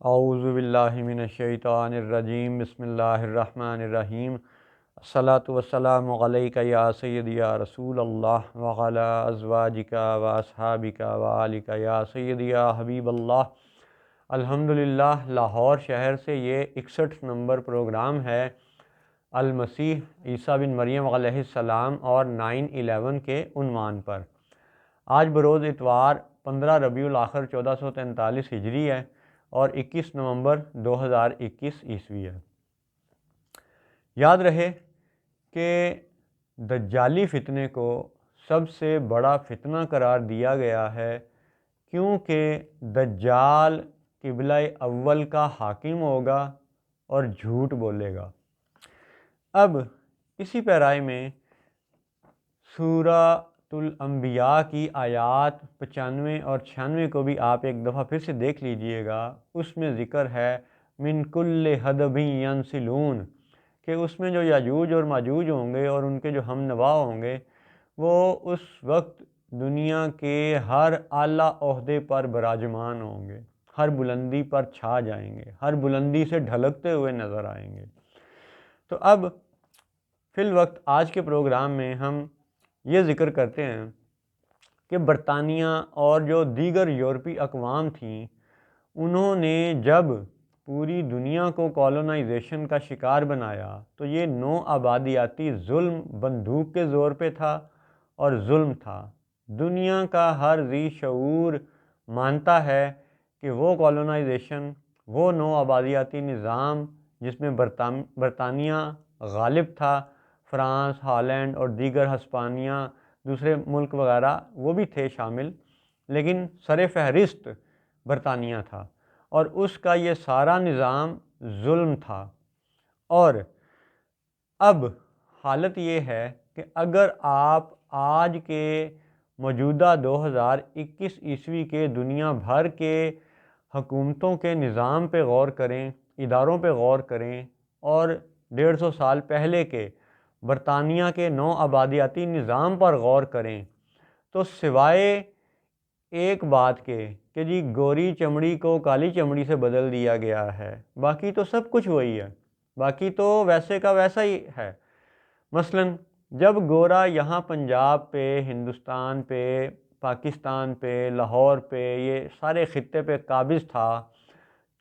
اعوذ باللہ من الشیطان الرجیم، بسم اللہ الرحمن الرحیم۔ الصلاۃ والسلام علیک یا سیدی یا رسول اللہ وعلی ازواجک و اصحابک و آلک یا سیدی یا حبیب اللہ۔ الحمدللہ، لاہور شہر سے یہ 61 نمبر پروگرام ہے المسیح عیسیٰ بن مریم علیہ السلام اور 9/11 کے عنوان پر۔ آج بروز اتوار 15 ربیع الاخر 1443 ہجری ہے اور 21 نومبر 2021 عیسوی ہے۔ یاد رہے کہ دجالی فتنے کو سب سے بڑا فتنہ قرار دیا گیا ہے، کیونکہ دجال قبلہ اول کا حاکم ہوگا اور جھوٹ بولے گا۔ اب اسی پیرائی میں سورہ الانبیاء کی آیات 95 اور 96 کو بھی آپ ایک دفعہ پھر سے دیکھ لیجئے گا۔ اس میں ذکر ہے من کل حدب ینسلون، کہ اس میں جو یاجوج اور ماجوج ہوں گے اور ان کے جو ہم نوا ہوں گے، وہ اس وقت دنیا کے ہر اعلیٰ عہدے پر براجمان ہوں گے، ہر بلندی پر چھا جائیں گے، ہر بلندی سے ڈھلکتے ہوئے نظر آئیں گے۔ تو اب فی الوقت آج کے پروگرام میں ہم یہ ذکر کرتے ہیں کہ برطانیہ اور جو دیگر یورپی اقوام تھیں، انہوں نے جب پوری دنیا کو کالونائزیشن کا شکار بنایا تو یہ نو آبادیاتی ظلم بندوق کے زور پہ تھا اور ظلم تھا۔ دنیا کا ہر ذی شعور مانتا ہے کہ وہ کالونائزیشن، وہ نو آبادیاتی نظام جس میں برطانیہ غالب تھا، فرانس، ہالینڈ اور دیگر ہسپانیہ، دوسرے ملک وغیرہ وہ بھی تھے شامل، لیکن سر فہرست برطانیہ تھا اور اس کا یہ سارا نظام ظلم تھا۔ اور اب حالت یہ ہے کہ اگر آپ آج کے موجودہ 2021 عیسوی کے دنیا بھر کے حکومتوں کے نظام پہ غور کریں، اداروں پہ غور کریں اور 150 سال پہلے کے برطانیہ کے نو آبادیاتی نظام پر غور کریں، تو سوائے ایک بات کے کہ جی گوری چمڑی کو کالی چمڑی سے بدل دیا گیا ہے، باقی تو سب کچھ وہی ہے، باقی تو ویسے کا ویسا ہی ہے۔ مثلاً جب گورا یہاں پنجاب پہ، ہندوستان پہ، پاکستان پہ، لاہور پہ، یہ سارے خطے پہ قابض تھا،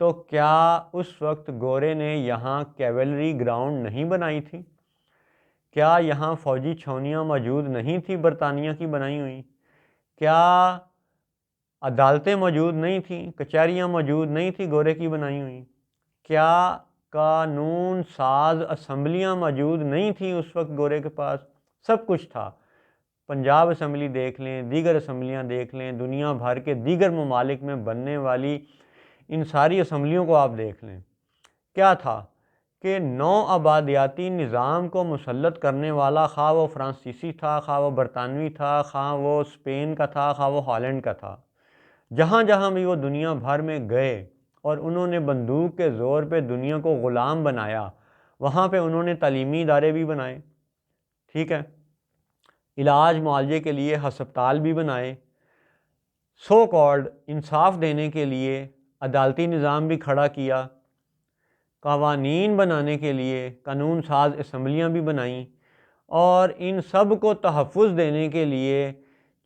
تو کیا اس وقت گورے نے یہاں کیولری گراؤنڈ نہیں بنائی تھی؟ کیا یہاں فوجی چھاؤنیاں موجود نہیں تھیں برطانیہ کی بنائی ہوئی؟ کیا عدالتیں موجود نہیں تھیں، کچہریاں موجود نہیں تھیں گورے کی بنائی ہوئی؟ کیا قانون ساز اسمبلیاں موجود نہیں تھیں اس وقت گورے کے پاس؟ سب کچھ تھا۔ پنجاب اسمبلی دیکھ لیں، دیگر اسمبلیاں دیکھ لیں، دنیا بھر کے دیگر ممالک میں بننے والی ان ساری اسمبلیوں کو آپ دیکھ لیں۔ کیا تھا کہ نو آبادیاتی نظام کو مسلط کرنے والا، خواہ وہ فرانسیسی تھا، خواہ وہ برطانوی تھا، خواہ وہ اسپین کا تھا، خواہ وہ ہالینڈ کا تھا، جہاں جہاں بھی وہ دنیا بھر میں گئے اور انہوں نے بندوق کے زور پہ دنیا کو غلام بنایا، وہاں پہ انہوں نے تعلیمی ادارے بھی بنائے، ٹھیک ہے، علاج معالجے کے لیے ہسپتال بھی بنائے، سو کالڈ انصاف دینے کے لیے عدالتی نظام بھی کھڑا کیا، قوانین بنانے کے لیے قانون ساز اسمبلیاں بھی بنائیں، اور ان سب کو تحفظ دینے کے لیے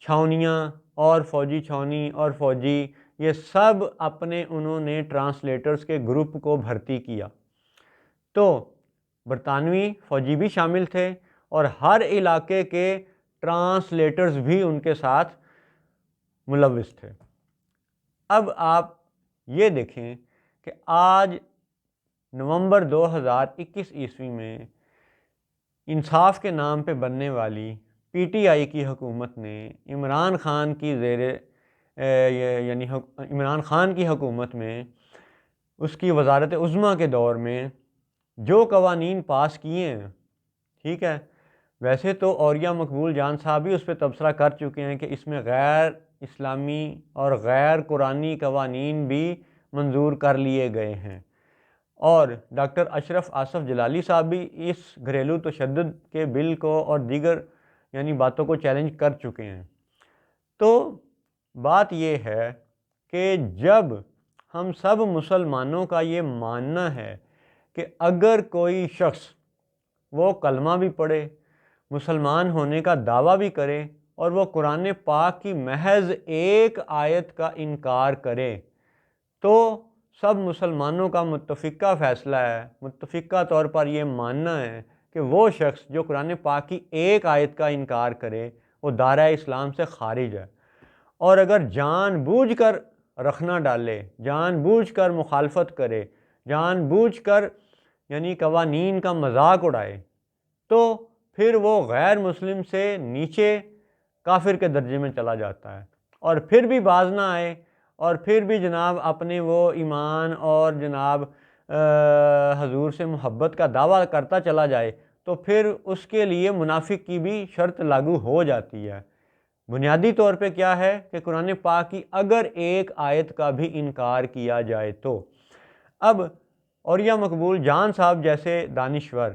چھاؤنیاں اور فوجی چھاؤنی اور فوجی، یہ سب اپنے انہوں نے ٹرانسلیٹرز کے گروپ کو بھرتی کیا۔ تو برطانوی فوجی بھی شامل تھے اور ہر علاقے کے ٹرانسلیٹرز بھی ان کے ساتھ ملوث تھے۔ اب آپ یہ دیکھیں کہ آج نومبر 2021 عیسوی میں انصاف کے نام پہ بننے والی پی ٹی آئی کی حکومت نے عمران خان کی عمران خان کی حکومت میں اس کی وزارت عظمیٰ کے دور میں جو قوانین پاس کیے ہیں، ٹھیک ہے، ویسے تو اوریہ مقبول جان صاحب بھی اس پہ تبصرہ کر چکے ہیں کہ اس میں غیر اسلامی اور غیر قرآنی قوانین بھی منظور کر لیے گئے ہیں، اور ڈاکٹر اشرف آصف جلالی صاحب بھی اس گھریلو تشدد کے بل کو اور دیگر باتوں کو چیلنج کر چکے ہیں۔ تو بات یہ ہے کہ جب ہم سب مسلمانوں کا یہ ماننا ہے کہ اگر کوئی شخص وہ کلمہ بھی پڑھے، مسلمان ہونے کا دعویٰ بھی کرے اور وہ قرآن پاک کی محض ایک آیت کا انکار کرے، تو سب مسلمانوں کا متفقہ فیصلہ ہے، متفقہ طور پر یہ ماننا ہے کہ وہ شخص جو قرآن پاک کی ایک آیت کا انکار کرے وہ دائرہ اسلام سے خارج ہے۔ اور اگر جان بوجھ کر رکھنا ڈالے، جان بوجھ کر مخالفت کرے، جان بوجھ کر یعنی قوانین کا مذاق اڑائے، تو پھر وہ غیر مسلم سے نیچے کافر کے درجے میں چلا جاتا ہے، اور پھر بھی باز نہ آئے اور پھر بھی جناب اپنے وہ ایمان اور جناب حضور سے محبت کا دعویٰ کرتا چلا جائے، تو پھر اس کے لیے منافق کی بھی شرط لاگو ہو جاتی ہے۔ بنیادی طور پہ کیا ہے کہ قرآن پاک کی اگر ایک آیت کا بھی انکار کیا جائے تو اب اولیاء مقبول جان صاحب جیسے دانشور،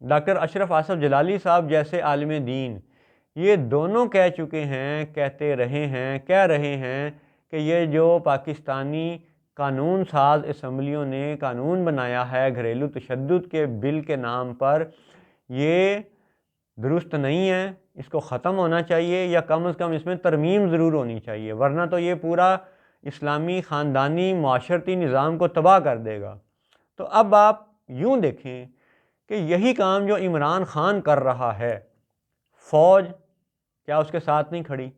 ڈاکٹر اشرف آصف جلالی صاحب جیسے عالم دین، یہ دونوں کہہ چکے ہیں، کہہ رہے ہیں کہ یہ جو پاکستانی قانون ساز اسمبلیوں نے قانون بنایا ہے گھریلو تشدد کے بل کے نام پر، یہ درست نہیں ہے، اس کو ختم ہونا چاہیے، یا کم از کم اس میں ترمیم ضرور ہونی چاہیے، ورنہ تو یہ پورا اسلامی خاندانی معاشرتی نظام کو تباہ کر دے گا۔ تو اب آپ یوں دیکھیں کہ یہی کام جو عمران خان کر رہا ہے، فوج کیا اس کے ساتھ نہیں کھڑی؟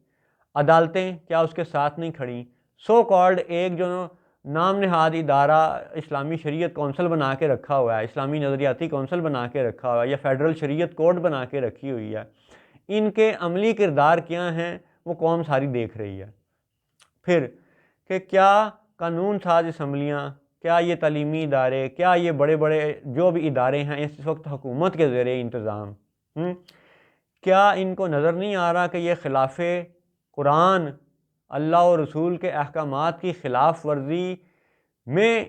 عدالتیں کیا اس کے ساتھ نہیں کھڑی؟ سو کالڈ ایک جو نام نہاد ادارہ اسلامی شریعت کونسل بنا کے رکھا ہوا ہے، اسلامی نظریاتی کونسل بنا کے رکھا ہوا ہے، یا فیڈرل شریعت کورٹ بنا کے رکھی ہوئی ہے، ان کے عملی کردار کیا ہیں وہ قوم ساری دیکھ رہی ہے۔ پھر کہ کیا قانون ساز اسمبلیاں، کیا یہ تعلیمی ادارے، کیا یہ بڑے بڑے جو بھی ادارے ہیں اس وقت حکومت کے زیر انتظام، کیا ان کو نظر نہیں آ رہا کہ یہ خلاف قرآن، اللہ اور رسول کے احکامات کی خلاف ورزی میں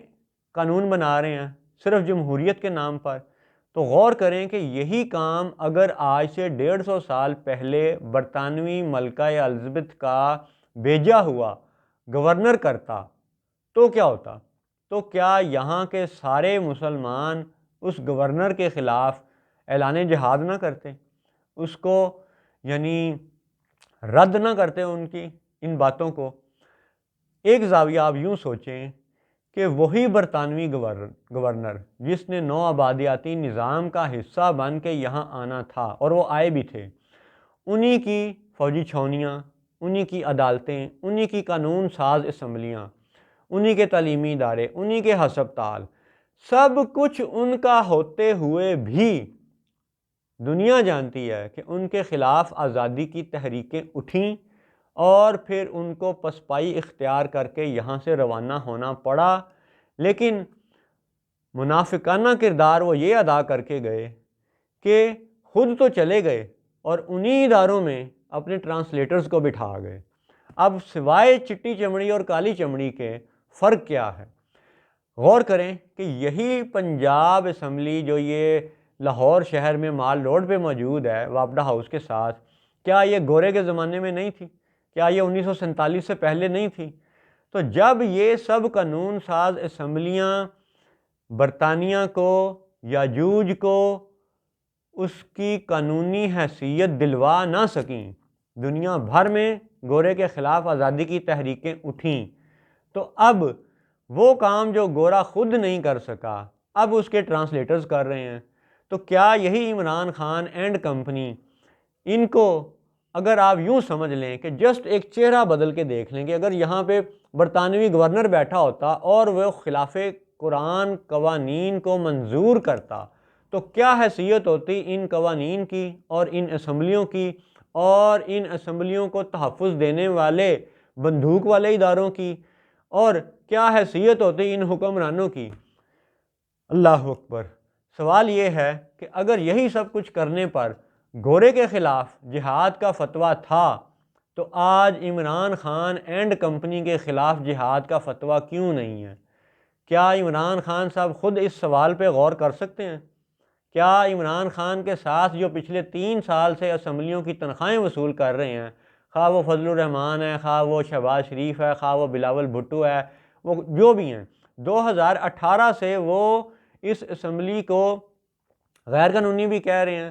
قانون بنا رہے ہیں صرف جمہوریت کے نام پر؟ تو غور کریں کہ یہی کام اگر آج سے 150 سال پہلے برطانوی ملکہ الزبتھ کا بھیجا ہوا گورنر کرتا تو کیا ہوتا؟ تو کیا یہاں کے سارے مسلمان اس گورنر کے خلاف اعلان جہاد نہ کرتے، اس کو یعنی رد نہ کرتے ان کی ان باتوں کو؟ ایک زاویہ آپ یوں سوچیں کہ وہی برطانوی گورنر جس نے نو آبادیاتی نظام کا حصہ بن کے یہاں آنا تھا، اور وہ آئے بھی تھے، انہی کی فوجی چھاؤنیاں، انہی کی عدالتیں، انہی کی قانون ساز اسمبلیاں، انہی کے تعلیمی ادارے، انہی کے ہسپتال، سب کچھ ان کا ہوتے ہوئے بھی دنیا جانتی ہے کہ ان کے خلاف آزادی کی تحریکیں اٹھیں اور پھر ان کو پسپائی اختیار کر کے یہاں سے روانہ ہونا پڑا، لیکن منافقانہ کردار وہ یہ ادا کر کے گئے کہ خود تو چلے گئے اور انہی اداروں میں اپنے ٹرانسلیٹرز کو بٹھا گئے۔ اب سوائے چٹی چمڑی اور کالی چمڑی کے فرق کیا ہے؟ غور کریں کہ یہی پنجاب اسمبلی جو یہ لاہور شہر میں مال روڈ پہ موجود ہے وابڈا ہاؤس کے ساتھ، کیا یہ گورے کے زمانے میں نہیں تھی؟ کیا یہ 1947 سے پہلے نہیں تھی؟ تو جب یہ سب قانون ساز اسمبلیاں برطانیہ کو، یاجوج کو اس کی قانونی حیثیت دلوا نہ سکیں، دنیا بھر میں گورے کے خلاف آزادی کی تحریکیں اٹھیں، تو اب وہ کام جو گورا خود نہیں کر سکا اب اس کے ٹرانسلیٹرز کر رہے ہیں۔ تو کیا یہی عمران خان اینڈ کمپنی، ان کو اگر آپ یوں سمجھ لیں کہ جسٹ ایک چہرہ بدل کے دیکھ لیں کہ اگر یہاں پہ برطانوی گورنر بیٹھا ہوتا اور وہ خلاف قرآن قوانین کو منظور کرتا، تو کیا حیثیت ہوتی ان قوانین کی اور ان اسمبلیوں کی اور ان اسمبلیوں کو تحفظ دینے والے بندوق والے اداروں کی، اور کیا حیثیت ہوتی ان حکمرانوں کی؟ اللہ اکبر۔ سوال یہ ہے کہ اگر یہی سب کچھ کرنے پر گورے کے خلاف جہاد کا فتویٰ تھا تو آج عمران خان اینڈ کمپنی کے خلاف جہاد کا فتویٰ کیوں نہیں ہے؟ کیا عمران خان صاحب خود اس سوال پہ غور کر سکتے ہیں؟ کیا عمران خان کے ساتھ جو پچھلے 3 سال سے اسمبلیوں کی تنخواہیں وصول کر رہے ہیں، خواہ وہ فضل الرحمان ہے، خواہ وہ شہباز شریف ہے، خواہ وہ بلاول بھٹو ہے، وہ جو بھی ہیں، 2018 سے وہ اس اسمبلی کو غیر قانونی بھی کہہ رہے ہیں،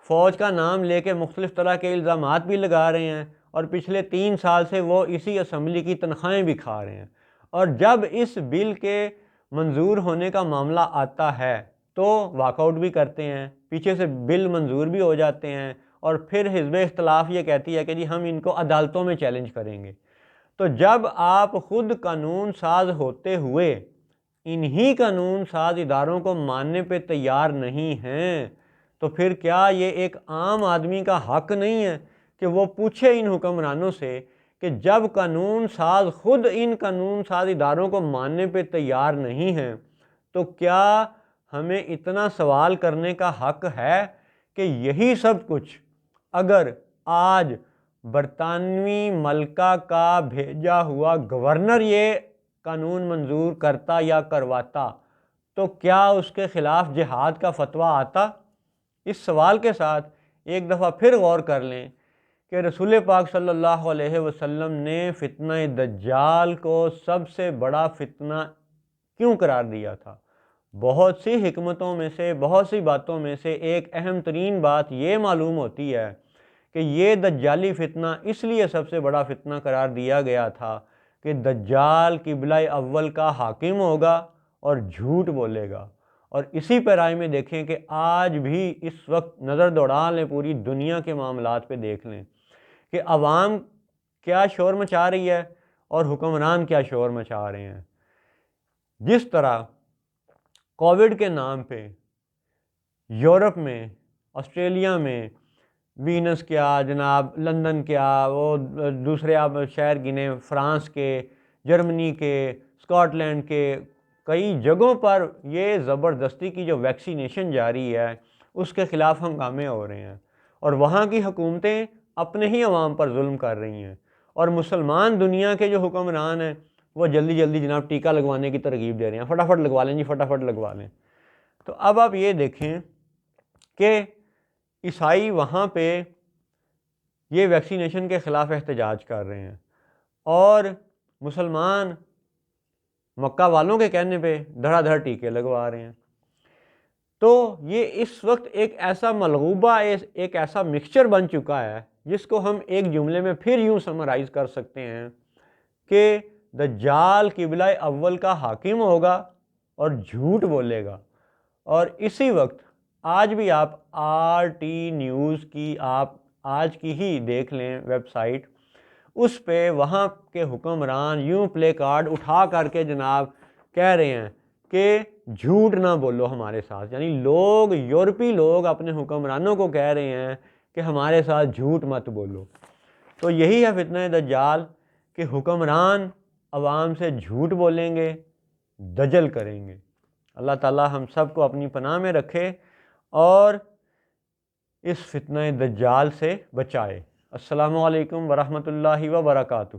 فوج کا نام لے کے مختلف طرح کے الزامات بھی لگا رہے ہیں، اور پچھلے 3 سال سے وہ اسی اسمبلی کی تنخواہیں بھی کھا رہے ہیں۔ اور جب اس بل کے منظور ہونے کا معاملہ آتا ہے تو واک آؤٹ بھی کرتے ہیں، پیچھے سے بل منظور بھی ہو جاتے ہیں، اور پھر حزب اختلاف یہ کہتی ہے کہ جی ہم ان کو عدالتوں میں چیلنج کریں گے۔ تو جب آپ خود قانون ساز ہوتے ہوئے انہی قانون ساز اداروں کو ماننے پہ تیار نہیں ہیں، تو پھر کیا یہ ایک عام آدمی کا حق نہیں ہے کہ وہ پوچھے ان حکمرانوں سے کہ جب قانون ساز خود ان قانون ساز اداروں کو ماننے پہ تیار نہیں ہیں تو کیا ہمیں اتنا سوال کرنے کا حق ہے کہ یہی سب کچھ اگر آج برطانوی ملکہ کا بھیجا ہوا گورنر یہ قانون منظور کرتا یا کرواتا تو کیا اس کے خلاف جہاد کا فتویٰ آتا؟ اس سوال کے ساتھ ایک دفعہ پھر غور کر لیں کہ رسول پاک صلی اللہ علیہ وسلم نے فتنہ دجال کو سب سے بڑا فتنہ کیوں قرار دیا تھا؟ بہت سی حکمتوں میں سے، بہت سی باتوں میں سے ایک اہم ترین بات یہ معلوم ہوتی ہے کہ یہ دجالی فتنہ اس لیے سب سے بڑا فتنہ قرار دیا گیا تھا کہ دجال قبلہ اول کا حاکم ہوگا اور جھوٹ بولے گا۔ اور اسی پیرائی میں دیکھیں کہ آج بھی اس وقت نظر دوڑا لیں پوری دنیا کے معاملات پہ دیکھ لیں کہ عوام کیا شور مچا رہی ہے اور حکمران کیا شور مچا رہے ہیں۔ جس طرح کووڈ کے نام پہ یورپ میں، آسٹریلیا میں، وینس کیا جناب، لندن کیا، وہ دوسرے آپ شہر گنے، فرانس کے، جرمنی کے، اسکاٹ لینڈ کے کئی جگہوں پر یہ زبردستی کی جو ویکسینیشن جاری ہے اس کے خلاف ہنگامے ہو رہے ہیں، اور وہاں کی حکومتیں اپنے ہی عوام پر ظلم کر رہی ہیں، اور مسلمان دنیا کے جو حکمران ہیں وہ جلدی جلدی جناب ٹیکہ لگوانے کی ترغیب دے رہے ہیں، فٹافٹ لگوا لیں جی، فٹافٹ لگوا لیں۔ تو اب آپ یہ دیکھیں کہ عیسائی وہاں پہ یہ ویکسینیشن کے خلاف احتجاج کر رہے ہیں، اور مسلمان مکہ والوں کے کہنے پہ دھڑا دھڑ ٹیکے لگوا رہے ہیں۔ تو یہ اس وقت ایک ایسا ملغوبہ، ایک ایسا مکسچر بن چکا ہے جس کو ہم ایک جملے میں پھر یوں سمرائز کر سکتے ہیں کہ دجال قبلہ اول کا حاکم ہوگا اور جھوٹ بولے گا۔ اور اسی وقت آج بھی آپ RT نیوز کی آپ آج کی ہی دیکھ لیں ویب سائٹ، اس پہ وہاں کے حکمران یوں پلے کارڈ اٹھا کر کے جناب کہہ رہے ہیں کہ جھوٹ نہ بولو ہمارے ساتھ، یعنی لوگ، یورپی لوگ اپنے حکمرانوں کو کہہ رہے ہیں کہ ہمارے ساتھ جھوٹ مت بولو۔ تو یہی ہے فتنہ دجال کہ حکمران عوام سے جھوٹ بولیں گے، دجل کریں گے۔ اللہ تعالی ہم سب کو اپنی پناہ میں رکھے اور اس فتنہ دجال سے بچائے۔ السلام علیکم ورحمۃ اللہ وبرکاتہ۔